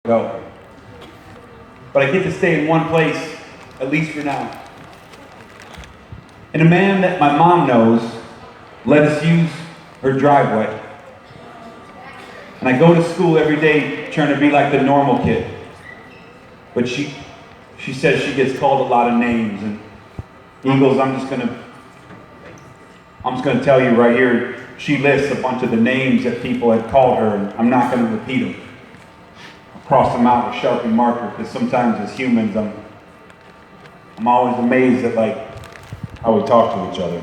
go. But I get to stay in one place, at least for now. And a man that my mom knows let us use her driveway. And I go to school every day trying to be like the normal kid. But she says she gets called a lot of names. And Eagles, I'm just gonna tell you right here, she lists a bunch of the names that people had called her, and I'm not gonna repeat them. I'll cross them out with Sharpie marker, because sometimes as humans, I'm always amazed at how we talk to each other.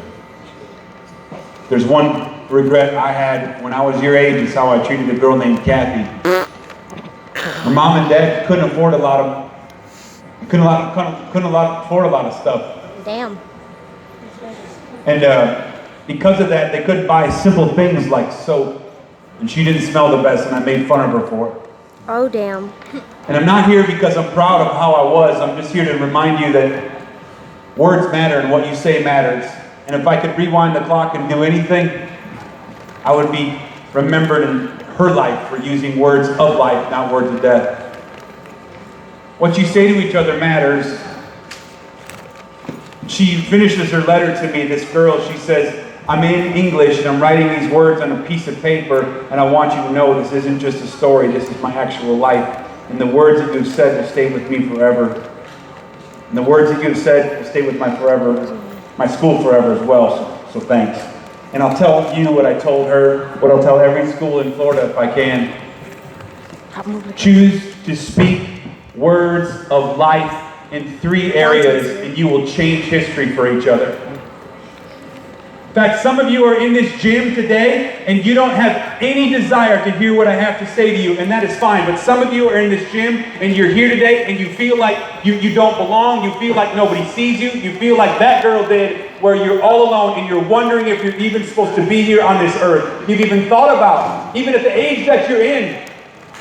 There's one regret I had when I was your age is how I treated a girl named Kathy. Her mom and dad couldn't afford a lot of stuff. Damn. And because of that, they couldn't buy simple things like soap. And she didn't smell the best, and I made fun of her for it. Oh, damn. And I'm not here because I'm proud of how I was. I'm just here to remind you that words matter and what you say matters. And if I could rewind the clock and do anything, I would be remembered in her life for using words of life, not words of death. What you say to each other matters. She finishes her letter to me, this girl. She says, I'm in English and I'm writing these words on a piece of paper, and I want you to know this isn't just a story, this is my actual life. And the words that you've said will stay with me forever. And the words that you've said will stay with my school forever as well. So thanks. And I'll tell you what I told her, what I'll tell every school in Florida if I can. Choose to speak words of life in 3 areas, and you will change history for each other. In fact, some of you are in this gym today, and you don't have any desire to hear what I have to say to you, and that is fine. But some of you are in this gym, and you're here today, and you feel like you don't belong. You feel like nobody sees you. You feel like that girl did, where you're all alone, and you're wondering if you're even supposed to be here on this earth. You've even thought about, even at the age that you're in,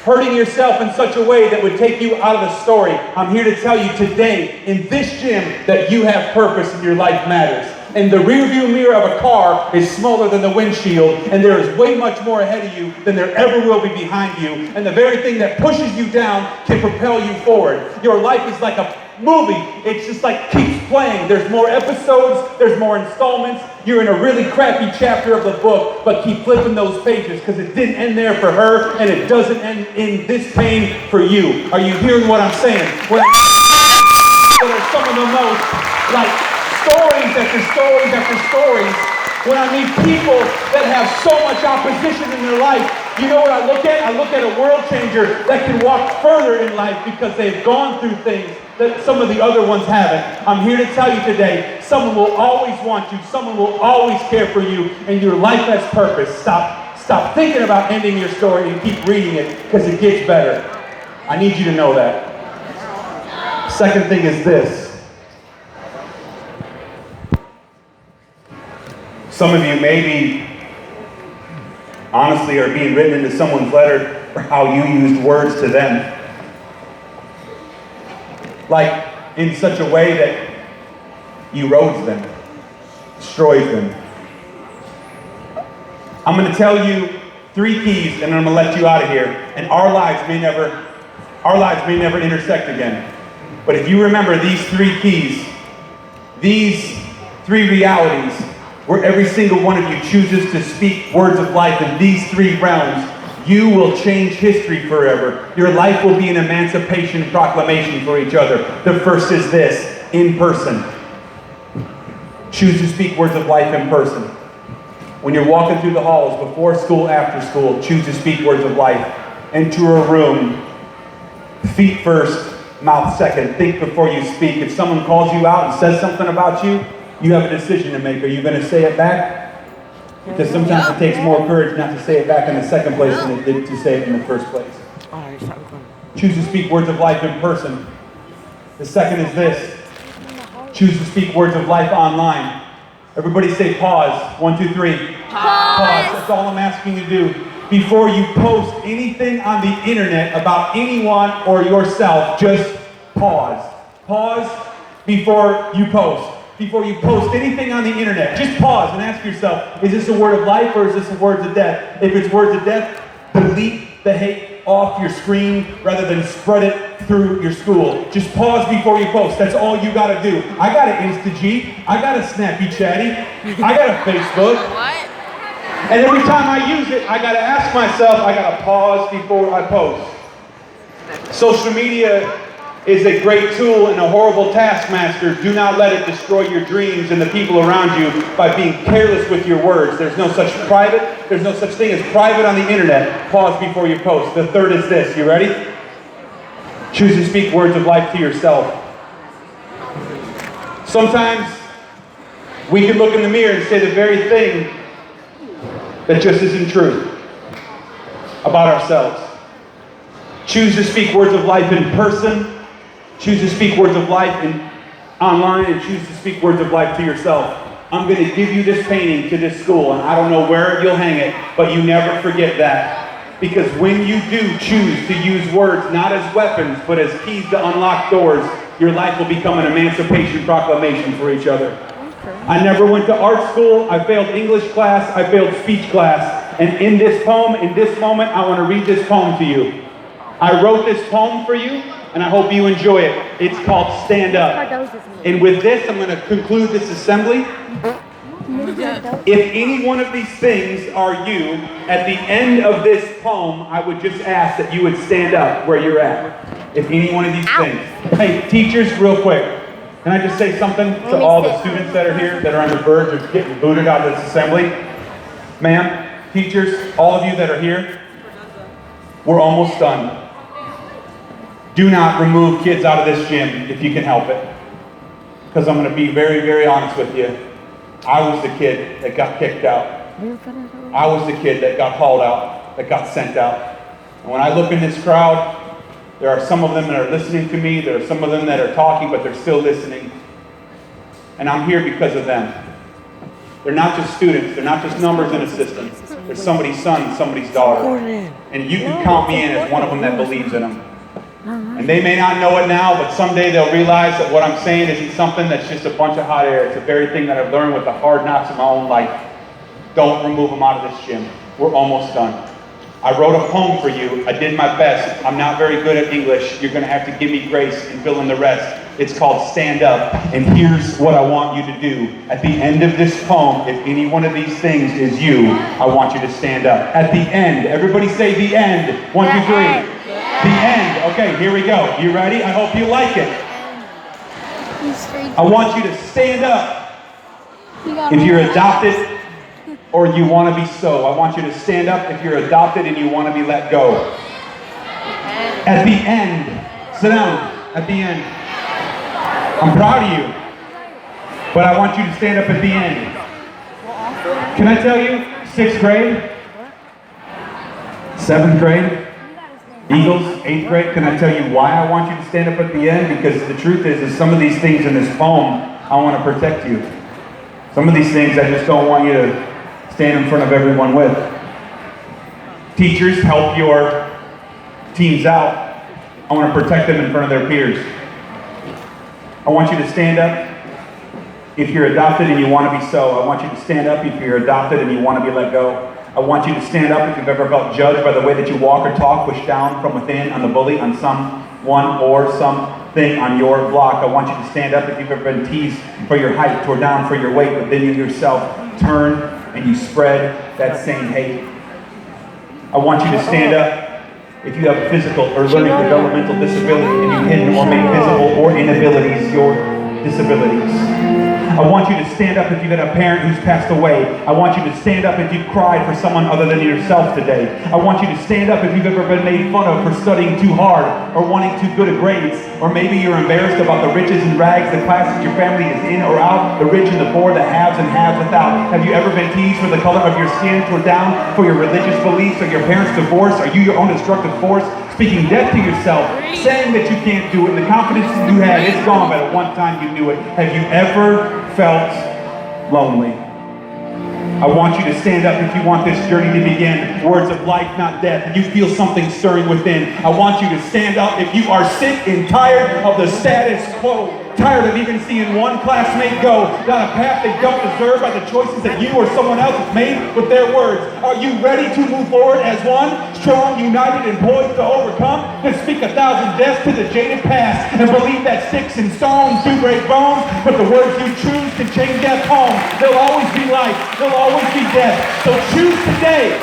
hurting yourself in such a way that would take you out of the story. I'm here to tell you today, in this gym, that you have purpose and your life matters. And the rearview mirror of a car is smaller than the windshield, and there is way much more ahead of you than there ever will be behind you. And the very thing that pushes you down can propel you forward. Your life is like a movie. It's just like keeps playing. There's more episodes, there's more installments. You're in a really crappy chapter of the book, but keep flipping those pages, because it didn't end there for her, and it doesn't end in this pain for you. Are you hearing what I'm saying? What are some of the most stories after stories after stories, when I meet people that have so much opposition in their life, you know what I look at? I look at a world changer that can walk further in life because they've gone through things that some of the other ones haven't. I'm here to tell you today, someone will always want you, someone will always care for you, and your life has purpose. Stop thinking about ending your story and keep reading it, because it gets better. I need you to know that. Second thing is this. Some of you maybe, honestly, are being written into someone's letter for how you used words to them. Like, in such a way that erodes them, destroys them. I'm going to tell you 3 keys, and I'm going to let you out of here. And our lives may never intersect again. But if you remember these 3 keys, these 3 realities, where every single one of you chooses to speak words of life in these 3 realms, you will change history forever. Your life will be an emancipation proclamation for each other. The first is this: in person. Choose to speak words of life in person. When you're walking through the halls, before school, after school, choose to speak words of life. Enter a room, feet first, mouth second. Think before you speak. If someone calls you out and says something about you, you have a decision to make. Are you going to say it back? Because sometimes it takes more courage not to say it back in the second place than it did to say it in the first place. Choose to speak words of life in person. The second is this: choose to speak words of life online. Everybody say pause. 1, 2, 3. Pause. That's all I'm asking you to do. Before you post anything on the internet about anyone or yourself, just pause. Pause before you post. Before you post anything on the internet, just pause and ask yourself, is this a word of life or is this a words of death? If it's words of death, delete the hate off your screen rather than spread it through your school. Just pause before you post. That's all you gotta do. I got an InstaG, I got a Snappy Chatty, I got a Facebook. What? And every time I use it, I gotta ask myself, I gotta pause before I post. Social media is a great tool and a horrible taskmaster. Do not let it destroy your dreams and the people around you by being careless with your words. There's no such thing as private on the internet. Pause before you post. The third is this. You ready? Choose to speak words of life to yourself. Sometimes we can look in the mirror and say the very thing that just isn't true about ourselves. Choose to speak words of life in person. Choose to speak words of life online, and choose to speak words of life to yourself. I'm going to give you this painting to this school, and I don't know where you'll hang it, but you never forget that. Because when you do choose to use words not as weapons, but as keys to unlock doors, your life will become an emancipation proclamation for each other. I never went to art school. I failed English class. I failed speech class. And in this poem, in this moment, I want to read this poem to you. I wrote this poem for you, and I hope you enjoy it. It's called Stand Up. And with this, I'm going to conclude this assembly. If any one of these things are you, at the end of this poem, I would just ask that you would stand up where you're at. If any one of these things. Hey, teachers, real quick. Can I just say something to all the students that are here that are on the verge of getting booted out of this assembly? Ma'am, teachers, all of you that are here, we're almost done. Do not remove kids out of this gym if you can help it. Because I'm going to be very, very honest with you. I was the kid that got kicked out. I was the kid that got hauled out, that got sent out. And when I look in this crowd, there are some of them that are listening to me. There are some of them that are talking, but they're still listening. And I'm here because of them. They're not just students. They're not just numbers in a system. They're somebody's son, somebody's daughter. And you can count me in as one of them that believes in them. And they may not know it now, but someday they'll realize that what I'm saying isn't something that's just a bunch of hot air. It's the very thing that I've learned with the hard knocks of my own life. Don't remove them out of this gym. We're almost done. I wrote a poem for you. I did my best. I'm not very good at English. You're going to have to give me grace and fill in the rest. It's called Stand Up. And here's what I want you to do. At the end of this poem, if any one of these things is you, I want you to stand up. At the end. Everybody say the end. 1, 2, 3. The end. Okay, here we go. You ready? I hope you like it. I want you to stand up. If you're adopted or you want to be so. I want you to stand up if you're adopted and you want to be let go. At the end. Sit down. At the end. I'm proud of you. But I want you to stand up at the end. Can I tell you? 6th grade? 7th grade? Eagles, 8th grade, can I tell you why I want you to stand up at the end? Because the truth is some of these things in this poem, I want to protect you. Some of these things I just don't want you to stand in front of everyone with. Teachers, help your teams out. I want to protect them in front of their peers. I want you to stand up if you're adopted and you want to be so. I want you to stand up if you're adopted and you want to be let go. I want you to stand up if you've ever felt judged by the way that you walk or talk, pushed down from within on the bully, on someone or something on your block. I want you to stand up if you've ever been teased for your height, tore down for your weight, but then you yourself turn and you spread that same hate. I want you to stand up if you have a physical or learning developmental disability and you've hidden or made visible or inabilities your disabilities. I want you to stand up if you've got a parent who's passed away. I want you to stand up if you've cried for someone other than yourself today. I want you to stand up if you've ever been made fun of for studying too hard or wanting too good at grades. Or maybe you're embarrassed about the riches and rags, the class that your family is in or out, the rich and the poor, the haves and haves without. Have you ever been teased for the color of your skin, tore down for your religious beliefs or your parents' divorce? Are you your own destructive force? Speaking death to yourself, saying that you can't do it, and the confidence that you had, it's gone by the one time you knew it. Have you ever felt lonely? I want you to stand up if you want this journey to begin. Words of life, not death. You feel something stirring within. I want you to stand up if you are sick and tired of the status quo. Tired of even seeing one classmate go down a path they don't deserve by the choices that you or someone else has made with their words. Are you ready to move forward as one, strong, united, and poised to overcome? Then speak 1,000 deaths to the jaded past and believe that sticks and stones do break bones, but the words you choose can change that poem. There'll always be life, there'll always be death. So choose today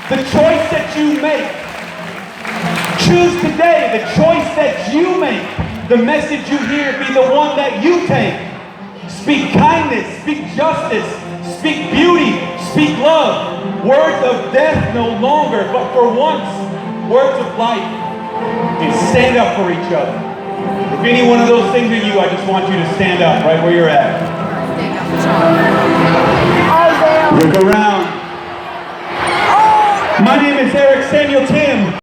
the choice that you make. Choose today the choice that you make. The message you hear be the one that you take. Speak kindness, speak justice, speak beauty, speak love. Words of death no longer, but for once, words of life. And stand up for each other. If any one of those things are you, I just want you to stand up right where you're at. Look around. My name is Eric Samuel Tim.